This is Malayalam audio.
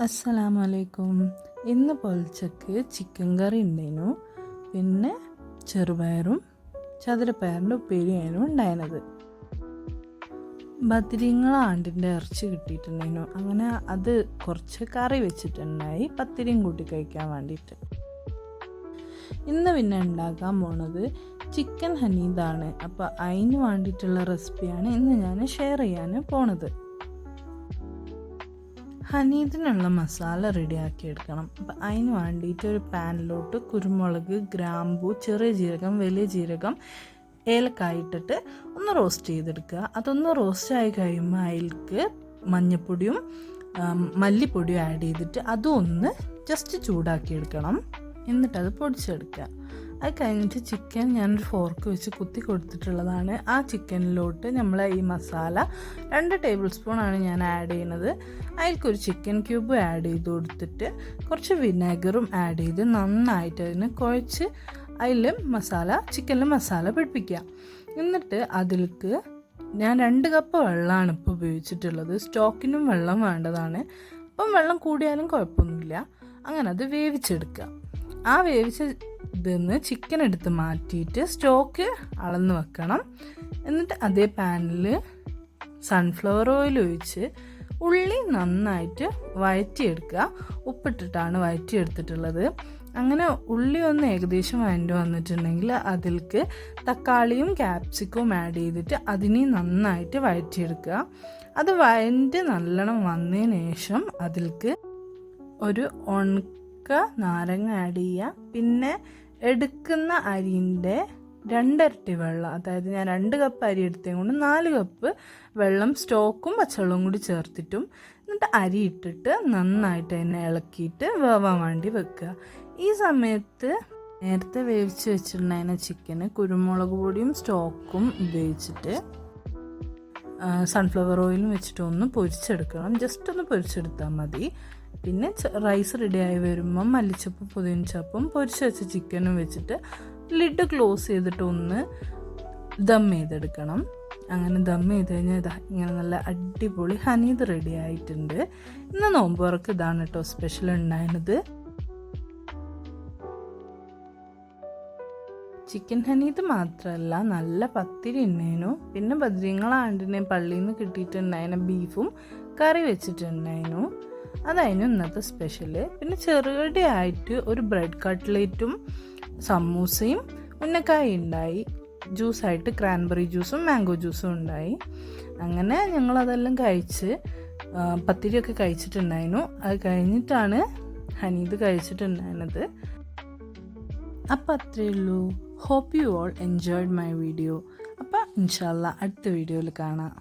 അസ്സലാമലൈക്കും. ഇന്ന് പൊലച്ചക്ക് ചിക്കൻ കറി ഉണ്ടായിരുന്നു, പിന്നെ ചെറുപയറും ചതുരപ്പയറിൻ്റെ ഉപ്പേരിയായിരുന്നു ഉണ്ടായിരുന്നത്. ബത്തിരിങ്ങൾ ആണ്ടിൻ്റെ ഇറച്ചി കിട്ടിയിട്ടുണ്ടായിരുന്നു, അങ്ങനെ അത് കുറച്ച് കറി വെച്ചിട്ടുണ്ടായി പത്തിരിയും കൂട്ടി കഴിക്കാൻ വേണ്ടിയിട്ട്. ഇന്ന് പിന്നെ ഉണ്ടാക്കാൻ പോണത് ചിക്കൻ ഹനീദാണ്. അപ്പോൾ അതിന് വേണ്ടിയിട്ടുള്ള റെസിപ്പിയാണ് ഇന്ന് ഞാൻ ഷെയർ ചെയ്യാൻ പോണത്. ഹനീദിനുള്ള മസാല റെഡിയാക്കി എടുക്കണം. അപ്പം അതിന് വേണ്ടിയിട്ട് ഒരു പാനിലോട്ട് കുരുമുളക്, ഗ്രാമ്പു, ചെറിയ ജീരകം, വലിയ ജീരകം, ഏലക്കായ ഇട്ടിട്ട് ഒന്ന് റോസ്റ്റ് ചെയ്തെടുക്കുക. അതൊന്ന് റോസ്റ്റായി കഴിയുമ്പോൾ അതിലേക്ക് മഞ്ഞൾപ്പൊടിയും മല്ലിപ്പൊടിയും ആഡ് ചെയ്തിട്ട് അതും ഒന്ന് ജസ്റ്റ് ചൂടാക്കിയെടുക്കണം. എന്നിട്ടത് പൊടിച്ചെടുക്കുക. അത് കഴിഞ്ഞിട്ട് ചിക്കൻ ഞാനൊരു ഫോർക്ക് വെച്ച് കുത്തി കൊടുത്തിട്ടുള്ളതാണ്. ആ ചിക്കനിലോട്ട് നമ്മൾ ഈ മസാല 2 ടേബിൾ സ്പൂണാണ് ഞാൻ ആഡ് ചെയ്യുന്നത്. അതിൽക്കൊരു ചിക്കൻ ക്യൂബ് ആഡ് ചെയ്ത് കൊടുത്തിട്ട് കുറച്ച് വിനെഗറും ആഡ് ചെയ്ത് നന്നായിട്ട് അതിന് കുഴച്ച് അതിൽ ചിക്കനിൽ മസാല പിടിപ്പിക്കുക. എന്നിട്ട് അതിലേക്ക് ഞാൻ 2 കപ്പ് വെള്ളമാണ് ഇപ്പോൾ ഉപയോഗിച്ചിട്ടുള്ളത്. സ്റ്റോക്കിനും വെള്ളം വേണ്ടതാണ്. അപ്പം വെള്ളം കൂടിയാലും കുഴപ്പമൊന്നുമില്ല. അങ്ങനെ അത് വേവിച്ചെടുക്കുക. ആ വേവിച്ച ഇതിന്ന് ചിക്കൻ എടുത്ത് മാറ്റിയിട്ട് സ്റ്റോക്ക് അളന്ന് വെക്കണം. എന്നിട്ട് അതേ പാനിൽ സൺഫ്ലവർ ഓയിൽ ഒഴിച്ച് ഉള്ളി നന്നായിട്ട് വഴറ്റിയെടുക്കുക. ഉപ്പിട്ടിട്ടാണ് വഴറ്റിയെടുത്തിട്ടുള്ളത്. അങ്ങനെ ഉള്ളി ഒന്ന് ഏകദേശം വഴണ്ടി വന്നിട്ടുണ്ടെങ്കിൽ അതിലേക്ക് തക്കാളിയും ക്യാപ്സിക്കവും ആഡ് ചെയ്തിട്ട് അതിനെ നന്നായിട്ട് വഴറ്റിയെടുക്കുക. അത് വഴണ്ട് നല്ലോണം വന്നതിന് ശേഷം അതിലേക്ക് ഒരു നാരങ്ങ ആഡ് ചെയ്യുക. പിന്നെ എടുക്കുന്ന അരിൻ്റെ 2 ഇരട്ടി വെള്ളം, അതായത് ഞാൻ 2 കപ്പ് അരി എടുത്തത് കൊണ്ട് 4 കപ്പ് വെള്ളം സ്റ്റോക്കും പച്ചവെള്ളവും കൂടി ചേർത്തിട്ടും എന്നിട്ട് അരി ഇട്ടിട്ട് നന്നായിട്ട് അതിനെ ഇളക്കിയിട്ട് വേവാൻ വേണ്ടി വെക്കുക. ഈ സമയത്ത് നേരത്തെ വേവിച്ച് വെച്ചിട്ടുണ്ടായിരുന്ന ചിക്കന് കുരുമുളക് പൊടിയും സ്റ്റോക്കും ഉപയോഗിച്ചിട്ട് സൺഫ്ലവർ ഓയിലും വെച്ചിട്ട് ഒന്ന് പൊരിച്ചെടുക്കണം. ജസ്റ്റ് ഒന്ന് പൊരിച്ചെടുത്താൽ മതി. പിന്നെ റൈസ് റെഡിയായി വരുമ്പം മല്ലിച്ചപ്പും പുതിനച്ചപ്പും പൊരിച്ച് വെച്ച ചിക്കനും വെച്ചിട്ട് ലിഡ് ക്ലോസ് ചെയ്തിട്ട് ഒന്ന് ദം ചെയ്തെടുക്കണം. അങ്ങനെ ദം ചെയ്ത് കഴിഞ്ഞാൽ ഇങ്ങനെ നല്ല അടിപൊളി ഹനീദ് റെഡി ആയിട്ടുണ്ട്. ഇന്ന് നോമ്പ് തുറക്ക് ഇതാണ് കേട്ടോ സ്പെഷ്യൽ ഉണ്ടായിരുന്നത്. ചിക്കൻ ഹനീദ് മാത്രമല്ല നല്ല പത്തിരി ഉണ്ടായിരുന്നു. പിന്നെ ബദ്രീങ്ങളാണ്ടിനെ പള്ളിയിൽ നിന്ന് കിട്ടിയിട്ടുണ്ടായിരുന്ന ബീഫും കറി വെച്ചിട്ടുണ്ടായിരുന്നു. അതായിരുന്നു ഇന്നത്തെ സ്പെഷ്യല്. പിന്നെ ചെറുകടിയായിട്ട് ഒരു ബ്രെഡ് കട്ട്ലേറ്റും സമൂസയും ഉന്നക്കായ ഉണ്ടായി. ജ്യൂസായിട്ട് ക്രാൻബെറി ജ്യൂസും മാംഗോ ജ്യൂസും ഉണ്ടായി. അങ്ങനെ ഞങ്ങളതെല്ലാം കഴിച്ച് പത്തിരിയൊക്കെ കഴിച്ചിട്ടുണ്ടായിരുന്നു. അത് കഴിഞ്ഞിട്ടാണ് ഹനീദ് കഴിച്ചിട്ടുണ്ടായിരുന്നത്. അപ്പം അത്രയേ ഉള്ളൂ. Hope you all enjoyed my video. അപ്പം ഇൻഷാല്ലാ അടുത്ത വീഡിയോയിൽ കാണാം.